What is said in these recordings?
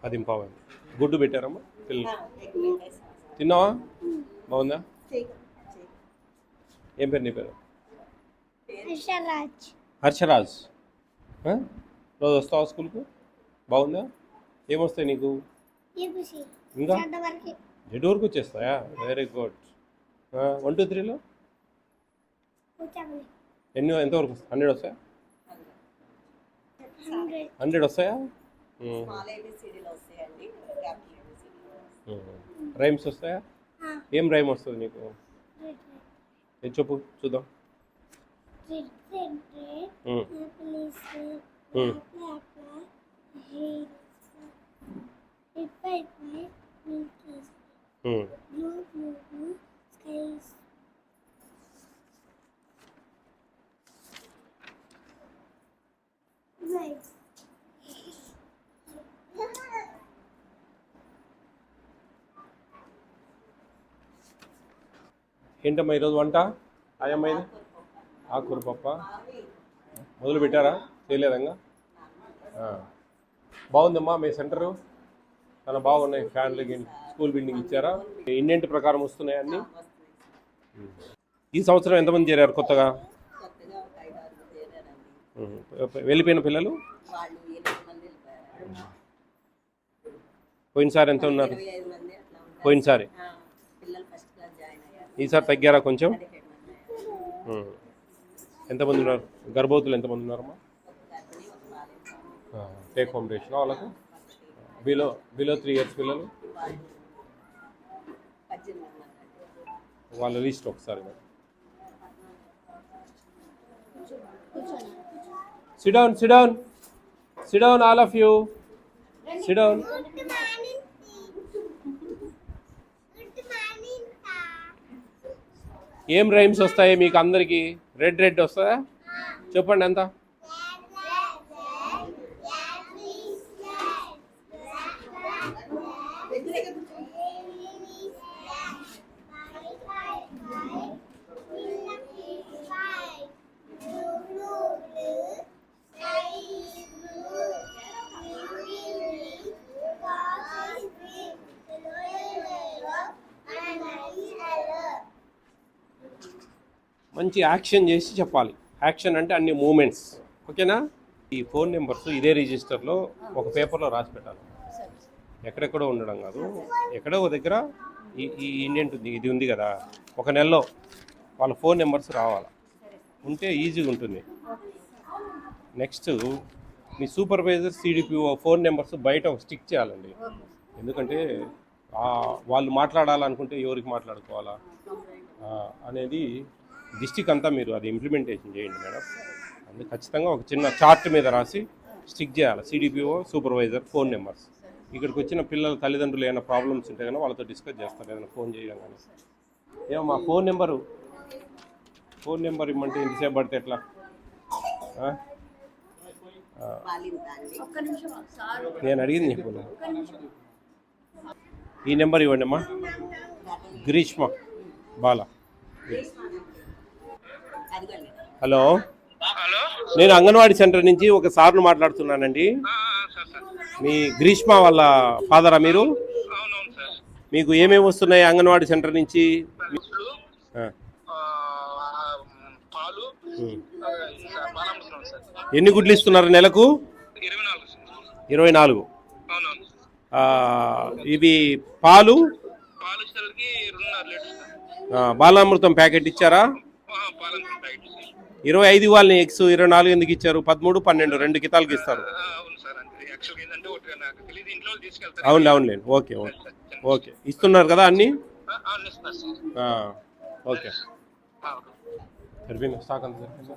10 గుడ్డు పెట్టారమ్మా పిల్లలు తిన్నావా? బాగుందా? ఏం పేరు నీ పేరు? హర్షరాజ్. రోజు వస్తావా స్కూల్కు? బాగుందా? ఏమొస్తాయి నీకు? ఇంకా జెడ్ వరకు వచ్చేస్తాయా? Very good. 1 2 3లో ఎంతవరకు వస్తాయి? 100 వస్తాయా? 100 వస్తాయా? రైమ్స్ వస్తాయా? ఏం రైమ్ వస్తుంది నీకు? చెప్పు చూద్దాం. ఏంటమ్మా ఈరోజు వంట? ఆయమ్మైంది ఆకుకూర పప్ప మొదలు పెట్టారా? చేయలేదంగా? బాగుందమ్మా మీ సెంటరు, చాలా బాగున్నాయి. ఫ్యాన్లు స్కూల్ బిల్డింగ్ ఇచ్చారా? ఇండెంట్ ప్రకారం వస్తున్నాయి అన్నీ. ఈ సంవత్సరం ఎంతమంది చేరారు కొత్తగా? వెళ్ళిపోయిన పిల్లలు పోయినసారి ఎంత ఉన్నారు? పోయినసారి ఈసారి తగ్గారా కొంచెం? ఎంతమంది ఉన్నారు? గర్భవతులు ఎంతమంది ఉన్నారమ్మా? టేక్ హోమ్ రేషన్ వాళ్ళకు బిలో 3 years పిల్లలు వాళ్ళ లిస్ట్ ఒకసారి. Sit down, sit down. Sit down, all of you. Sit down. ఏం రైమ్స్ వస్తాయి మీకు అందరికి? రెడ్ వస్తాయా? చెప్పండి ఎంత? మంచి యాక్షన్ చేసి చెప్పాలి. యాక్షన్ అంటే అన్ని మూమెంట్స్, ఓకేనా? ఈ ఫోన్ నెంబర్స్ ఇదే రిజిస్టర్లో ఒక పేపర్లో రాసి పెట్టాలి. ఎక్కడెక్కడో ఉండడం కాదు, ఎక్కడో ఒక దగ్గర ఈ ఇండియన్ ఇది ఉంది కదా, ఒక నెలలో వాళ్ళ ఫోన్ నెంబర్స్ రావాలి. ఉంటే ఈజీగా ఉంటుంది. నెక్స్ట్ మీ సూపర్వైజర్ సిడిపిఓ ఫోన్ నెంబర్స్ బయట ఒక స్టిక్ చేయాలండి. ఎందుకంటే వాళ్ళు మాట్లాడాలనుకుంటే ఎవరికి మాట్లాడుకోవాలా అనేది డిస్ట్రిక్ట్ అంతా మీరు అది ఇంప్లిమెంటేషన్ చేయండి మేడం. అందుకే ఖచ్చితంగా ఒక చిన్న చార్ట్ మీద రాసి స్టిక్ చేయాలి. CDPO supervisor phone numbers. ఇక్కడికి వచ్చిన పిల్లల తల్లిదండ్రులు ఏమైనా ప్రాబ్లమ్స్ ఉంటే కానీ వాళ్ళతో డిస్కస్ చేస్తారు, ఏదైనా ఫోన్ చేయడం కానీ. ఏమో మా ఫోన్ నెంబర్ ఇమ్మంటే ఎంతసేపు పడితే ఎట్లా? నేను అడిగింది చెప్పు. ఈ నెంబర్ ఇవ్వండి అమ్మా. గ్రీష్మ బాలా. హలో, నేను అంగన్వాడీ సెంటర్ నుంచి ఒక సార్ను మాట్లాడుతున్నానండి. మీ గ్రీష్మ వాళ్ళ ఫాదరా మీరు? మీకు ఏమేమి వస్తున్నాయి అంగన్వాడీ సెంటర్ నుంచి? ఎన్ని గుడ్లు ఇస్తున్నారు నెలకు? 24. ఇవి పాలు బాలామృతం ప్యాకెట్ ఇచ్చారా? 25 ఇవ్వాలి. ఎగ్స్ 24 ఎందుకు ఇచ్చారు? 13, 12 2 కితాలకి ఇస్తారు. అవునులేండి. ఓకే ఓకే ఇస్తున్నారు కదా అన్నీ? ఓకే సరిపోయింది. స్టాక్ అంత సరిపోయింది.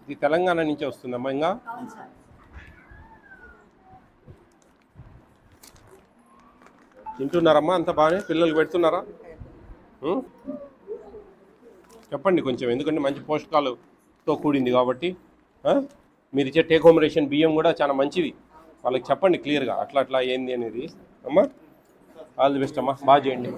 ఇది తెలంగాణ నుంచే వస్తుందమ్మా. ఇంకా తింటున్నారమ్మా? అంత బాగానే పిల్లలకి పెడుతున్నారా? చెప్పండి కొంచెం, ఎందుకంటే మంచి పోషకాలతో కూడింది కాబట్టి. మీరు ఇచ్చే టేక్ హోమ్ రేషన్ బియ్యం కూడా చాలా మంచివి. వాళ్ళకి చెప్పండి క్లియర్గా అట్లా ఏంది అనేది. అమ్మా ఆల్ ది బెస్ట్ అమ్మా, బాగా చేయండి.